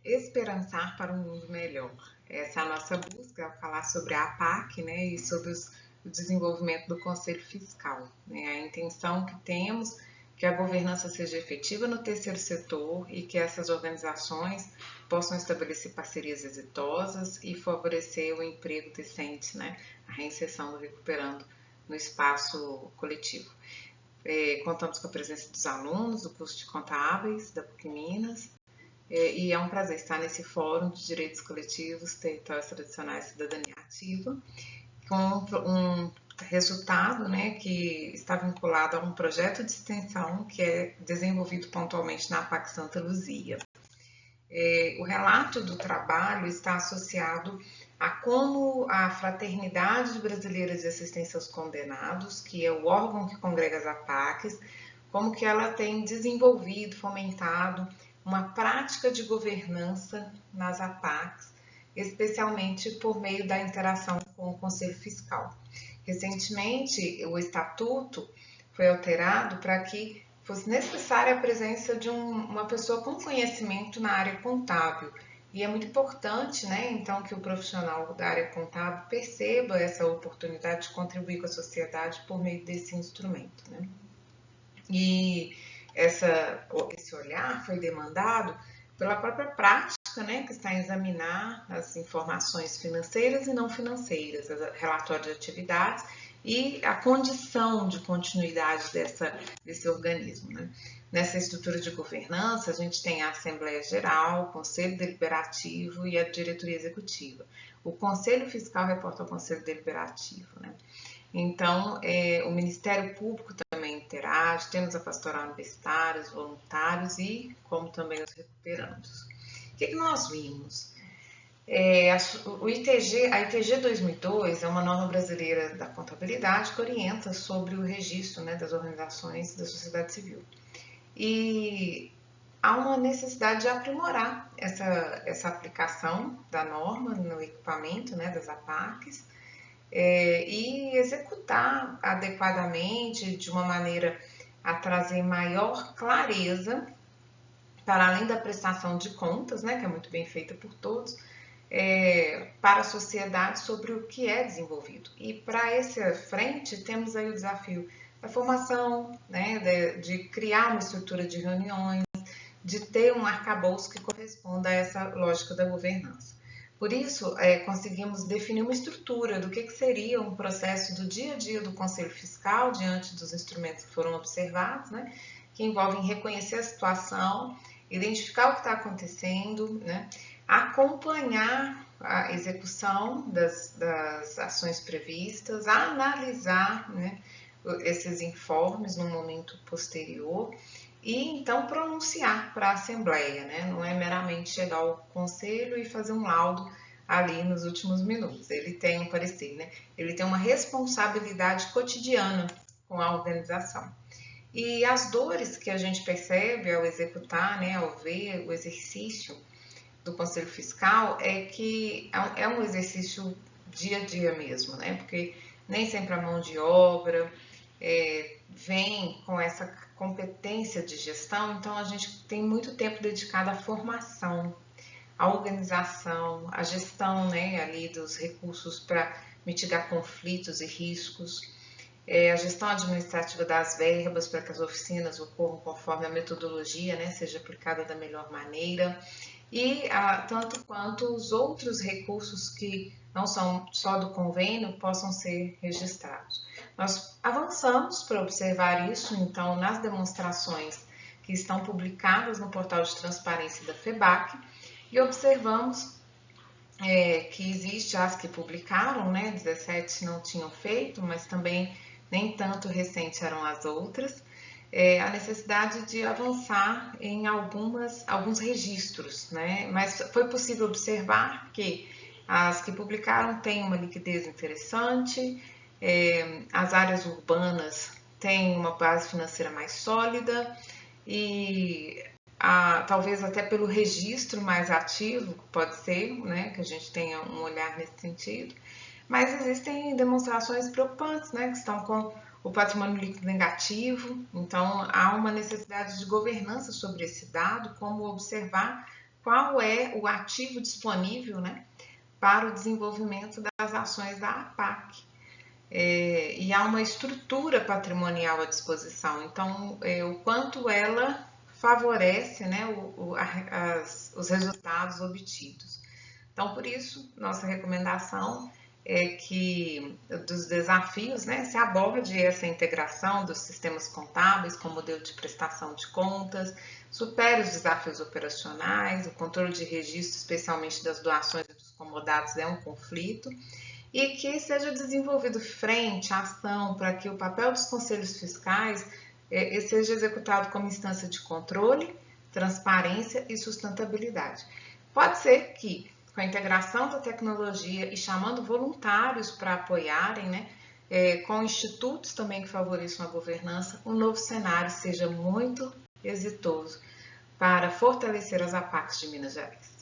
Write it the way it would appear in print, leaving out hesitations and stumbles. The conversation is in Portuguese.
esperançar para um mundo melhor. Essa é a nossa busca, ao falar sobre a APAC, né, e sobre o desenvolvimento do Conselho Fiscal. Né, a intenção que temos que a governança seja efetiva no terceiro setor e que essas organizações possam estabelecer parcerias exitosas e favorecer o emprego decente, né, a reinserção do recuperando no espaço coletivo. Contamos com a presença dos alunos do curso de contábeis da PUC Minas, e é um prazer estar nesse Fórum de Direitos Coletivos, Territórios Tradicionais e Cidadania Ativa, com um resultado, né, que está vinculado a um projeto de extensão que é desenvolvido pontualmente na APAC Santa Luzia. O relato do trabalho está associado a como a Fraternidade Brasileira de Assistência aos Condenados, que é o órgão que congrega as APACs, como que ela tem desenvolvido, fomentado uma prática de governança nas APACs, especialmente por meio da interação com o Conselho Fiscal. Recentemente, o estatuto foi alterado para que fosse necessária a presença de uma pessoa com conhecimento na área contábil. E é muito importante, né, então, que o profissional da área contábil perceba essa oportunidade de contribuir com a sociedade por meio desse instrumento, né? E esse olhar foi demandado pela própria prática, né, que está a examinar as informações financeiras e não financeiras, relatório de atividades e a condição de continuidade desse organismo. Né? Nessa estrutura de governança, a gente tem a Assembleia Geral, o Conselho Deliberativo e a Diretoria Executiva. O Conselho Fiscal reporta ao Conselho Deliberativo. Né? Então, o Ministério Público também interage, temos a pastoral universitária, os voluntários e como também os recuperandos. O que nós vimos? A ITG 2002 é uma norma brasileira da contabilidade que orienta sobre o registro, né, das organizações da sociedade civil. E há uma necessidade de aprimorar essa aplicação da norma no equipamento, né, das APACs, e executar adequadamente, de uma maneira a trazer maior clareza, para além da prestação de contas, né, que é muito bem feita por todos, para a sociedade sobre o que é desenvolvido. E para essa frente, temos aí o desafio da formação, né, de criar uma estrutura de reuniões, de ter um arcabouço que corresponda a essa lógica da governança. Por isso, conseguimos definir uma estrutura do que seria um processo do dia a dia do Conselho Fiscal, diante dos instrumentos que foram observados, né, que envolvem reconhecer a situação, identificar o que está acontecendo, né, acompanhar a execução das ações previstas, analisar, né, esses informes no momento posterior e então pronunciar para a Assembleia, né? Não é meramente chegar ao Conselho e fazer um laudo ali nos últimos minutos. Ele tem um parecer, né? Ele tem uma responsabilidade cotidiana com a organização. E as dores que a gente percebe ao executar, né, ao ver o exercício do Conselho Fiscal é que é um exercício dia a dia mesmo, né? Porque nem sempre a mão de obra vem com essa competência de gestão, então a gente tem muito tempo dedicado à formação, à organização, à gestão, né, ali dos recursos para mitigar conflitos e riscos, a gestão administrativa das verbas para que as oficinas ocorram conforme a metodologia, né, seja aplicada da melhor maneira, e tanto quanto os outros recursos que não são só do convênio possam ser registrados. Nós avançamos para observar isso, então, nas demonstrações que estão publicadas no portal de transparência da FEBAC e observamos que existe as que publicaram, né, 17 não tinham feito, mas também nem tanto recente eram as outras, a necessidade de avançar em alguns registros, né? Mas foi possível observar que as que publicaram têm uma liquidez interessante, as áreas urbanas têm uma base financeira mais sólida e talvez até pelo registro mais ativo, pode ser, né, que a gente tenha um olhar nesse sentido, mas existem demonstrações preocupantes, né, que estão com o patrimônio líquido negativo, então há uma necessidade de governança sobre esse dado, como observar qual é o ativo disponível, né, para o desenvolvimento das ações da APAC. E há uma estrutura patrimonial à disposição, então o quanto ela favorece, né, os resultados obtidos. Então, por isso, nossa recomendação é que dos desafios, né, se aborde essa integração dos sistemas contábeis com o modelo de prestação de contas, supere os desafios operacionais, o controle de registro, especialmente das doações e dos comodados, é um conflito, e que seja desenvolvido frente à ação para que o papel dos conselhos fiscais seja executado como instância de controle, transparência e sustentabilidade. Pode ser que, com a integração da tecnologia e chamando voluntários para apoiarem, né, com institutos também que favoreçam a governança, o novo cenário seja muito exitoso para fortalecer as APACs de Minas Gerais.